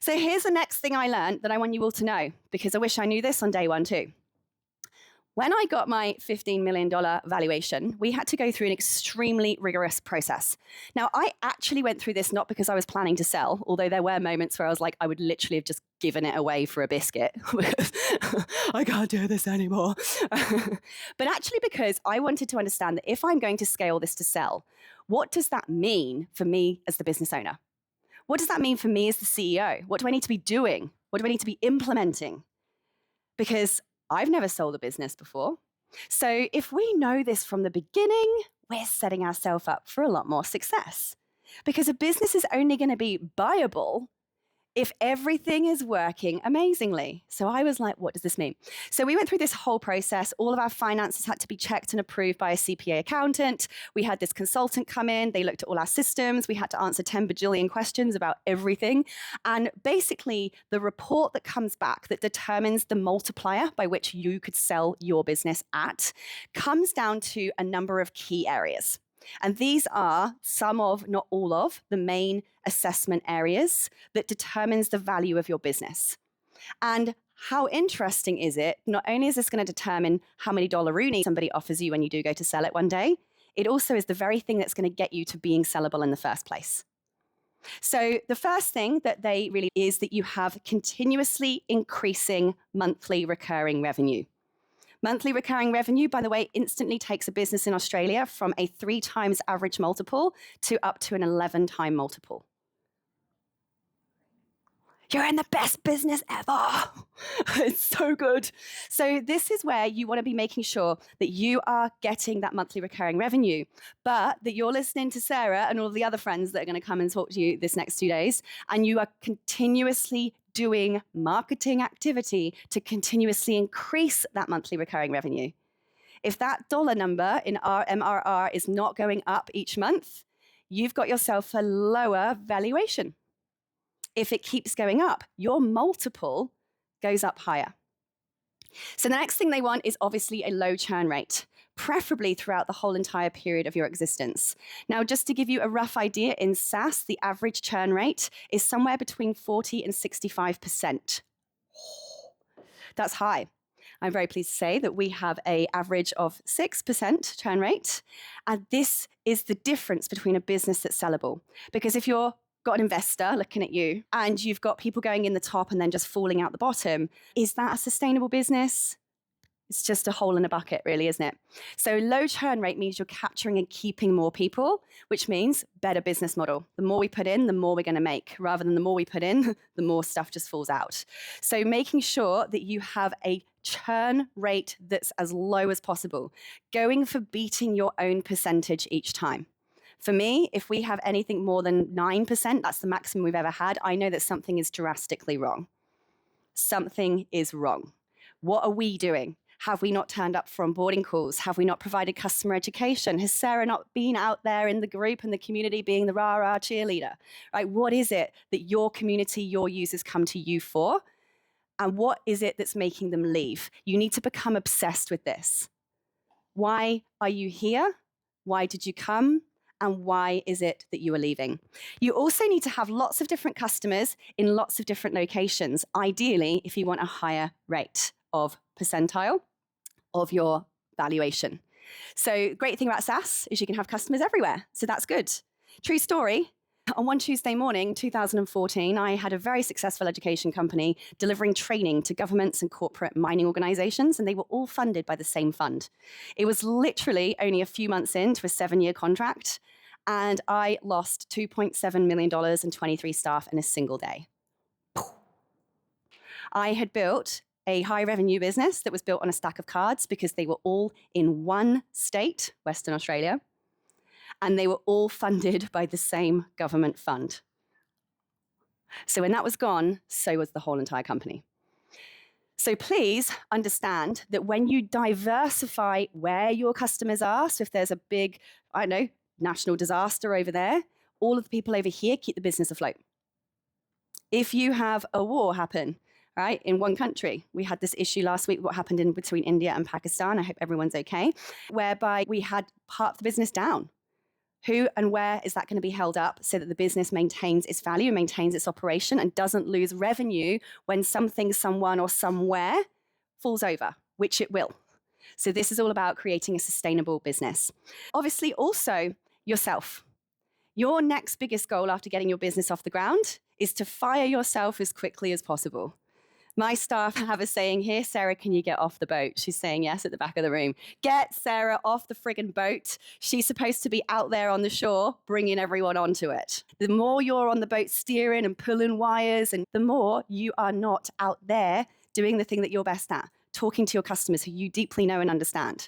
So here's the next thing I learned that I want you all to know, because I wish I knew this on day one too. When I got my $15 million valuation, we had to go through an extremely rigorous process. Now, I actually went through this not because I was planning to sell, although there were moments where I was like, I would literally have just given it away for a biscuit. I can't do this anymore. But actually because I wanted to understand that if I'm going to scale this to sell, what does that mean for me as the business owner? What does that mean for me as the CEO? What do I need to be doing? What do I need to be implementing? Because I've never sold a business before. So if we know this from the beginning, we're setting ourselves up for a lot more success. Because a business is only going to be viable if everything is working amazingly. So I was like, what does this mean? So we went through this whole process. All of our finances had to be checked and approved by a CPA accountant. We had this consultant come in. They looked at all our systems. We had to answer 10 bajillion questions about everything. And basically, the report that comes back that determines the multiplier by which you could sell your business at comes down to a number of key areas. And these are some of, not all of, the main assessment areas that determines the value of your business. And how interesting is it? Not only is this going to determine how many dollaroonies somebody offers you when you do go to sell it one day, it also is the very thing that's going to get you to being sellable in the first place. So the first thing that they really is that you have continuously increasing monthly recurring revenue. Monthly recurring revenue, by the way, instantly takes a business in Australia from a 3 times average multiple to up to an 11-time multiple. You're in the best business ever. It's so good. So this is where you want to be making sure that you are getting that monthly recurring revenue, but that you're listening to Sarah and all the other friends that are going to come and talk to you this next 2 days, and you are continuously doing marketing activity to continuously increase that monthly recurring revenue. If that dollar number in our MRR is not going up each month, you've got yourself a lower valuation. If it keeps going up, your multiple goes up higher. So the next thing they want is obviously a low churn rate, preferably throughout the whole entire period of your existence. Now, just to give you a rough idea, in SaaS, the average churn rate is somewhere between 40 and 65%. That's high. I'm very pleased to say that we have an average of 6% churn rate. And this is the difference between a business that's sellable. Because if you're got an investor looking at you and you've got people going in the top and then just falling out the bottom, is that a sustainable business? It's just a hole in a bucket, really, isn't it? So low churn rate means you're capturing and keeping more people, which means better business model. The more we put in, the more we're going to make, rather than the more we put in, the more stuff just falls out. So making sure that you have a churn rate that's as low as possible, going for beating your own percentage each time. For me, if we have anything more than 9%, that's the maximum we've ever had, I know that something is drastically wrong. Something is wrong. What are we doing? Have we not turned up for onboarding calls? Have we not provided customer education? Has Sarah not been out there in the group and the community being the rah-rah cheerleader? Right? What is it that your community, your users come to you for? And what is it that's making them leave? You need to become obsessed with this. Why are you here? Why did you come? And why is it that you are leaving? You also need to have lots of different customers in lots of different locations, ideally if you want a higher rate of percentile of your valuation. So great thing about SaaS is you can have customers everywhere. So that's good. True story. On one Tuesday morning, 2014, I had a very successful education company delivering training to governments and corporate mining organizations, and they were all funded by the same fund. It was literally only a few months into a 7-year contract, and I lost $2.7 million and 23 staff in a single day. I had built a high revenue business that was built on a stack of cards because they were all in one state, Western Australia, and they were all funded by the same government fund. So when that was gone, so was the whole entire company. So please understand that when you diversify where your customers are, so if there's a big, I don't know, national disaster over there, all of the people over here keep the business afloat. If you have a war happen, right, in one country, we had this issue last week, what happened in between India and Pakistan, I hope everyone's okay, whereby we had part of the business down. Who and where is that going to be held up so that the business maintains its value, maintains its operation, and doesn't lose revenue when something, someone, or somewhere falls over, which it will. So this is all about creating a sustainable business. Obviously, also yourself. Your next biggest goal after getting your business off the ground is to fire yourself as quickly as possible. My staff have a saying here, Sarah, can you get off the boat? She's saying yes at the back of the room. Get Sarah off the friggin' boat. She's supposed to be out there on the shore, bringing everyone onto it. The more you're on the boat steering and pulling wires, and the more you are not out there doing the thing that you're best at, talking to your customers who you deeply know and understand.